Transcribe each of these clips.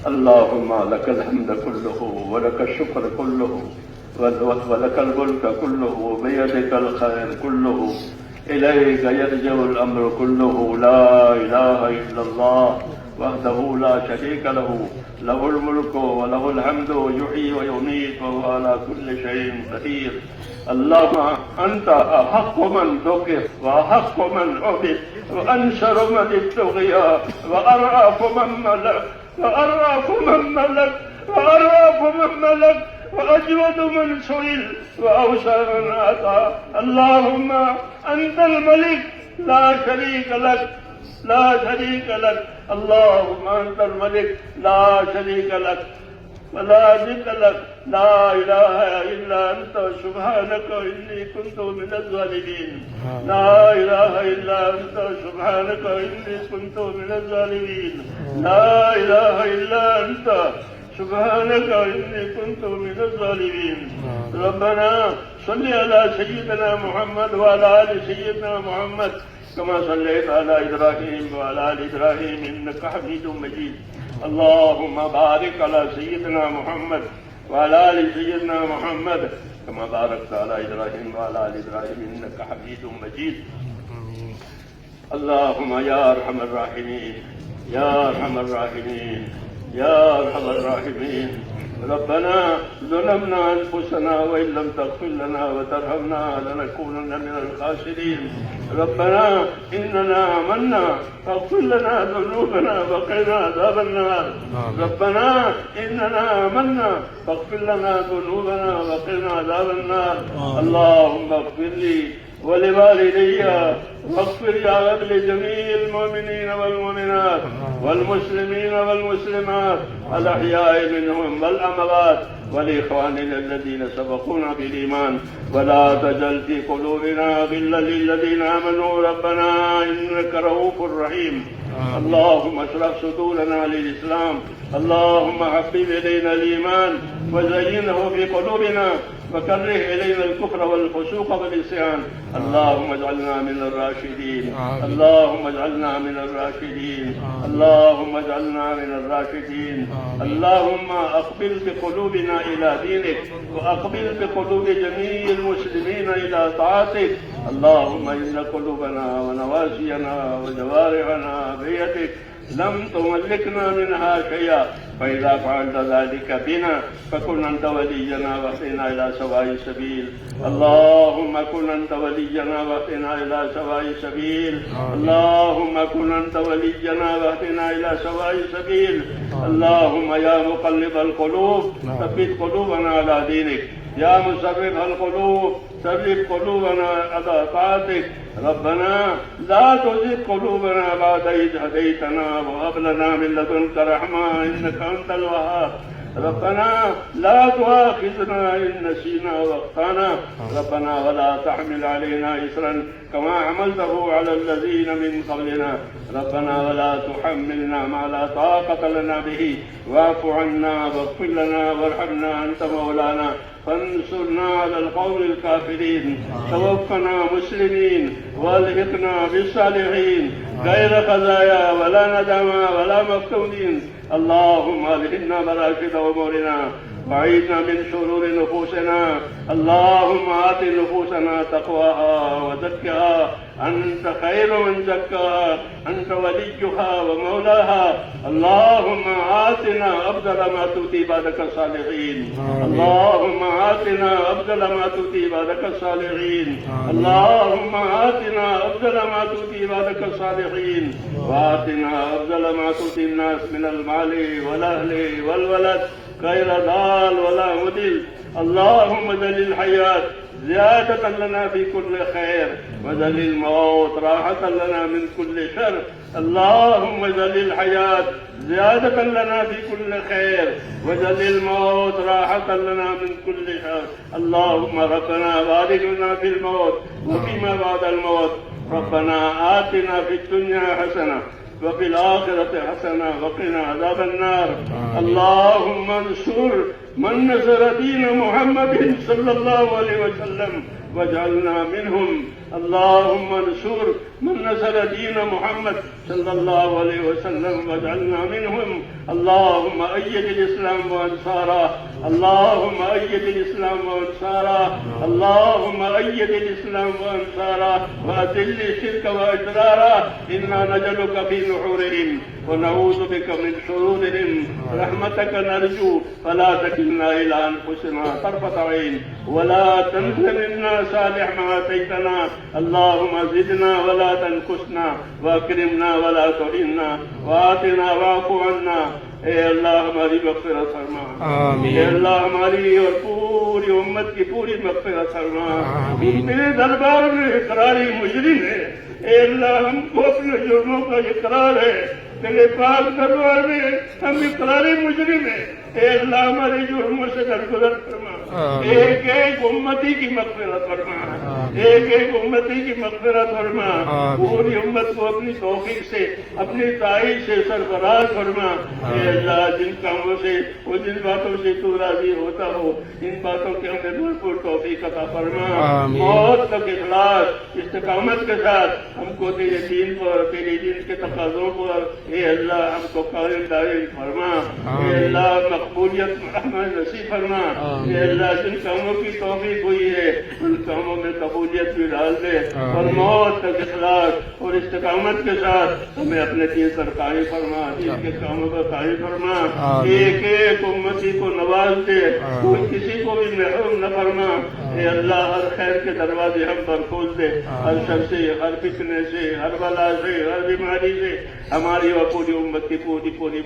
اللهم لك الحمد كله ولك الشكر كله ولك الملك كله وبيدك الخير كله، إليك يرجع الأمر كله، لا إله إلا الله وحده لا شريك له، له الملك وله الحمد، يحيي ويميت وهو على كل شيء قدير. اللهم أنت أحق من ذكر وأحق من عبد وأنشر من ابتغي وأرأف من ملك وأجود من سئل وأوسع من أعطى. اللهم أنت الملك لا شريك لك اللهم أنت الملك لا شريك لك ولا ند لك، لا إله إلا أنت سبحانك إني كنت من الظالمين. لا إله إلا أنت سبحانك إني كنت من الظالمين. لا إله إلا أنت سبحانك إني كنت من الظالمين. ربنا صل على سيدنا محمد وعلى آل سيدنا محمد كما صليت على إبراهيم وعلى آل إبراهيم إنك حميد مجيد. اللهم بارك على سيدنا محمد وعلى آل سيدنا محمد كما باركت على إبراهيم وعلى آل إبراهيم إنك حميد مجيد. اللهم يا أرحم الراحمين يا أرحم الراحمين يا أرحم الراحمين، ربنا ظلمنا أنفسنا وإن لم تغفر لنا وترحمنا لنكونن من الخاسرين. ربنا إننا آمنا فاغفر لنا ذنوبنا وقنا عذاب النار. ربنا إننا آمنا فاغفر لنا ذنوبنا وقنا عذاب النار. اللهم اغفر لي ولوالدي واغفر يا رب لجميع المؤمنين والمؤمنات والمسلمين والمسلمات الأحياء منهم والأموات، ولإخواننا الذين سبقونا بالإيمان، ولا تجعل في قلوبنا غلا للذين آمنوا ربنا إنك رؤوف رحيم. اللهم اشرح صدورنا للإسلام، اللهم حبب إلينا الإيمان وزينه في قلوبنا وكره إلينا الكفر والفسوق والعصيان. اللهم اجعلنا من الراشدين، اللهم اجعلنا من الراشدين، اللهم اجعلنا من الراشدين. اللهم أقبل بقلوبنا إلى دينك وأقبل بقلوب جميع المسلمين إلى طاعتك. اللهم إن قلوبنا ونواسينا وجوارحنا بيدك لم تملكنا منها شيئا، فإذا فعلت ذلك بنا فكن أنت ولينا واهدنا إلى سواء السبيل. اللهم كن أنت ولينا واهدنا إلى سواء السبيل. اللهم كن أنت ولينا واهدنا إلى سواء السبيل. اللهم يا مقلب القلوب ثبت قلوبنا على دينك، يا مصرف القلوب ثبت قلوبنا على طاعتك. ربنا لا تزغ قلوبنا بعد إذ هديتنا وهب لنا من لدنك رحمة إنك أنت الوهاب. ربنا لا تؤاخذنا إن نسينا واخطأنا. ربنا ولا تحمل علينا إصرا كما حملته على الذين من قبلنا. ربنا ولا تحملنا ما لا طاقة لنا به، واعف عنا واغفر لنا وارحمنا أنت مولانا فانصرنا على القوم الكافرين. توفنا مسلمين والحقنا بالصالحين غير خزايا ولا ندما ولا مفتونين. اللهم ألهمنا مراشد أمورنا وأعيذنا من شرور نفوسنا. اللهم آت نفوسنا تقواها وزكها أنت خير من زكاها، أنت وليها ومولاها. اللهم آتنا أفضل ما تؤتي عبادك الصالحين. اللهم آتنا أفضل ما تؤتي عبادك الصالحين. اللهم آتنا أفضل ما تؤتي عبادك الصالحين، وآتنا أفضل ما تؤتي الناس من المال والأهل والولد غير ضال ولا مضل. اللهم اجعل الحياة زيادة لنا في كل خير، واجعل الموت راحة لنا من كل شر. اللهم اجعل الحياة زيادة لنا في كل خير، واجعل الموت راحة لنا من كل شر. اللهم ربنا بارك لنا في الموت وفيما بعد الموت. ربنا آتنا في الدنيا حسنة وفي الآخرة حسنة وقنا عذاب النار. اللهم انصر من نصر دين محمد صلى الله عليه وسلم واجعلنا منهم. اللهم انصر من نصر دين محمد صلى الله عليه وسلم واجعلنا منهم. اللهم أيد الإسلام وأنصاره، اللهم أيد الإسلام وأنصاره، اللهم أيد الإسلام وأنصاره وأذل الشرك وإضراره. إنا نجعلك في نحورهم ونعوذ بك من شرورهم. رحمتك نرجو فلا تكلنا إلى أنفسنا طرفة عين ولا تنس منا صالح ما آتيتنا. اللهم زدنا ولا تنقصنا واكرمنا ولا تهنا وآتنا واعف عنا. اے اللہ ہماری مغفرت فرما، اے اللہ ہماری اور پوری امت کی پوری مغفرت فرما. تیرے دربار میں اقراری مجرم ہے، اے اللہ ہم کو اپنے جرموں کا اقرار ہے. تیرے پاک دربار میں ہم اقراری مجرم ہیں. اے اللہ ہمارے جرموں سے درگزر فرما. ایک ایک امتی کی مغفرت فرما، ایک ایک امتی کی مغفرت فرما. پوری امت کو اپنی توفیق سے اپنی تائید سے سرفراز فرما. اے اللہ جن کاموں سے اور جن باتوں سے تو راضی ہوتا ہو ان باتوں کے ہمیں بھرپور توفیق عطا فرما. موت تک اخلاص استقامت کے ساتھ ہم کو تیرے دین پر تیرے دین کے تقاضوں پر اے اللہ ہم کو قائم دائم فرما. اے اللہ مقبولیت رحمت نصیب فرما. اے اللہ جن کاموں کی توفیق ہوئی ہے ان کاموں میں قبولیت بھی ڈال دے اور موت تک اخلاص اور استقامت کے ساتھ ہمیں اپنے دین پر قائم فرما، دین کے کاموں پر قائم فرما. ایک ایک امتی کو نواز دے، کوئی کسی کو بھی محروم نہ فرما. اے اللہ ہر خیر کے دروازے ہم پر کھول دے، ہر شر سے ہر فتنے سے ہر بلا سے ہر بیماری سے ہماری اور پوری امت کی پوری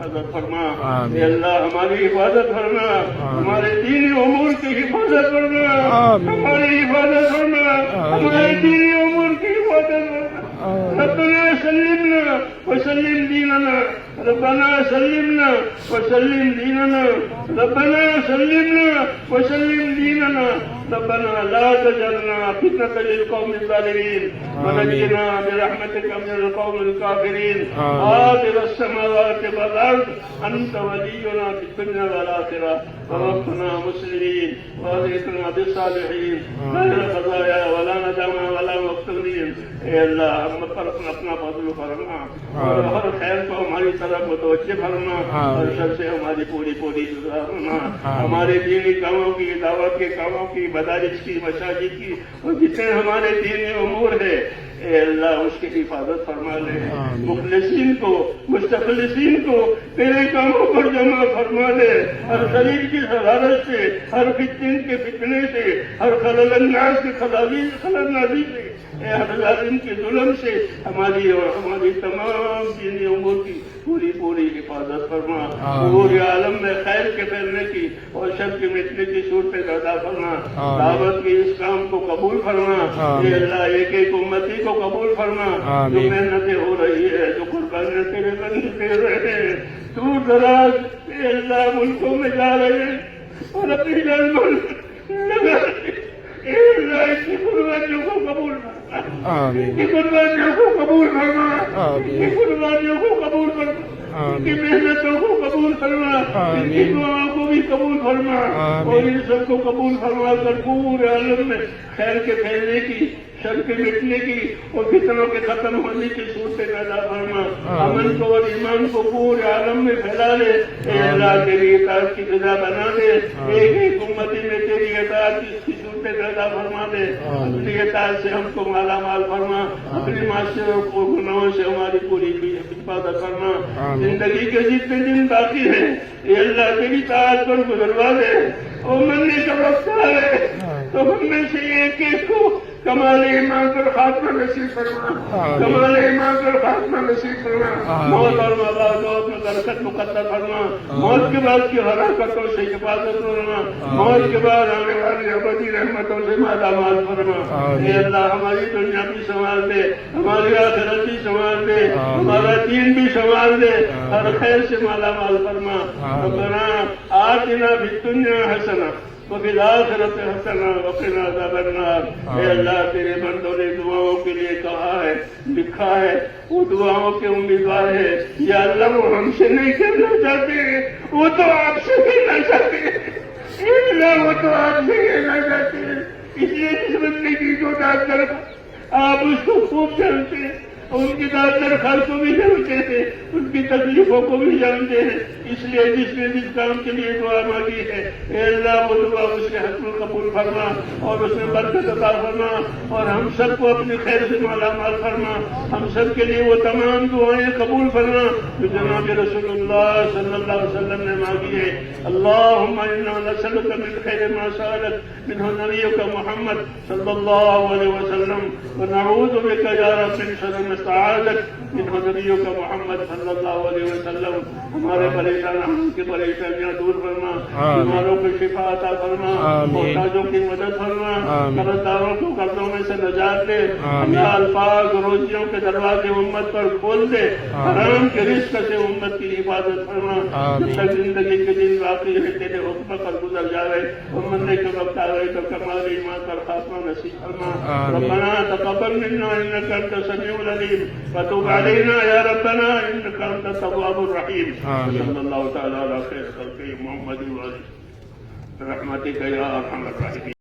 حفاظت فرما. اے اللہ ہماری حفاظت فرما، ہمارے دینی امور کی حفاظت فرما، ہماری حفاظت فرما، ہمارے دینی امور کی حفاظت فرما. ربنا سلمنا وسلم دیننا، ربنا سلمنا وسلم دیننا، ربنا سلمنا وسلم دیننا. ربنا لا تجعلنا فتنة للقوم الظالمين ونجنا برحمتك من القوم الكافرين. فاطر السماوات والأرض أنت ولينا في الدنيا والآخرة توفنا مسلمين وألحقنا بالصالحين غير خزايا ولا ندامى ولا مفتونين. اے اللہ ہم پر اپنا فضل فرما اور ہر خیر کو ہماری طرف متوجہ فرما اور شر سے ہماری پوری فرما. ہمارے دینی کاموں کی دعوت کے کاموں کی مدارس کی مساجد کی اور جتنے ہمارے دینی امور ہے اے اللہ اس کی حفاظت فرما لے. مخلصین کو مستخلصین کو تیرے کاموں پر جمع فرما لے. ہر خلیل کی حرارت سے ہر فتن کے فتنے سے ہر خلل الناس کے خلل نازی سے اے ہر ظالم کے ظلم سے ہماری اور ہماری تمام دینی امور کی پوری حفاظت فرما. پورے عالم میں خیر کے پھیلنے کی اور شر کے مٹنے کی صورتیں پیدا فرما. دعوت کے اس کام کو قبول فرما. اے اللہ ایک ایک امتی کو قبول فرما. جو محنتیں ہو رہی ہے جو قربانیاں تیرے بندے دے رہے ہیں دور دراز اے اللہ ملکوں میں جا رہے ہیں اور اپنی جان لگا اے اللہ اس کی قربانیوں کو قبول فرما. کی قربانیوں کو قبول فرما. کی قربانیوں کو قبول فرما. ان کی محنتوں کو قبول فرما. ان کی دعاؤں کو بھی قبول فرما اور ان سب کو قبول فرما کر پورے عالم میں خیر کے پھیلنے کی شر کے مٹنے کی اور فتنوں کے ختم ہونے کی صورتیں پیدا فرما. امن کو اور ایمان کو پورے عالم میں پھیلا دے. اے اللہ تیری اطاعت کی فضا بنا دے. ایک ایک امتی میں تیری اطاعت کی صورتیں پیدا فرما دے. اپنی اطاعت سے ہم کو مالا مال فرما. اپنی معاشرے اور گناہوں سے ہماری پوری حفاظت فرما. زندگی کے جتنے دن باقی ہیں اے اللہ تیری اطاعت پر گزروا دے. اور مرنے کا وقت آئے تو ہم میں سے ایک ایک کو کمال ایمان پر خاتمہ نصیب فرما. کمال ایمان پر خاتمہ نصیب فرما. موت اور موت میں برکت مقدر فرما. موت کے بعد کی ہلاکتوں سے حفاظت فرما. موت کے بعد آنے والی ابدی رحمتوں سے مالا مال فرما. اے اللہ ہماری دنیا بھی سنبھال دے، ہماری آخرت بھی سنبھال دے، ہمارا دین بھی سنبھال دے. ہر خیر سے مالا مال فرما. ربنا آتنا فی الدنیا حسنہ وفی الآخرۃ حسنہ وقنا عذاب النار. اے اللہ تیرے بندوں نے دعاؤں کے لیے کہا ہے لکھا ہے وہ دعاؤں کے امیدوار ہے. یا اللہ وہ ہم سے نہیں کرنا چاہتے وہ تو آپ سے کہنا چاہتے. اے اللہ وہ تو آپ سے کہنا چاہتے. اس لیے جس بندے کی جو داد درخواست آپ اس کو خوب جانتے ہیں، ان کی داد درخواست کو بھی جانتے ہیں، ان کی تکلیفوں کو بھی جانتے ہیں، اس لیے جس نے جس کام کے لیے دعا مانگی ہے اے اللہ وہ دعا اس کے حق میں قبول فرما اور اس میں برکت عطا فرما اور ہم سب کو اپنی خیر سے مالا مال فرما، ہم سب کے لیے وہ تمام دعائیں قبول فرما جو جناب رسول اللہ صلی اللہ علیہ وسلم نے مانگی ہے۔ اللہم انا نسألک من خیر ما سألک منہ نبیک محمد صلی اللہ علیہ وسلم ونعوذ بک یا رب من شر ما استعاذک منہ نبیک محمد صلی اللہ علیہ وسلم۔ ہمارے پریشان کی پریشانیاں دور فرما، بیماروں کو شفا عطا فرما، محتاجوں کی مدد فرما، قرض داروں کو قرضوں میں سے نجات دے، اللہ الفاظ روزیوں کے دروازے امت پر کھول دے، حرام کے رزق سے امت کی حفاظت فرما، جب تک زندگی کے دن باقی ہے تیرے حکم پر گزر جائے اور مرنے کے وقت آئے تو کمال ایمان پر خاتمہ نصیب فرما۔ ربنا تقبل منا انك انت السميع العليم وتب علينا يا ربنا انك انت التواب الرحيم۔ صلی اللہ تعالی علی خیر خلق محمد و رحمتک یا ارحم الراحمین۔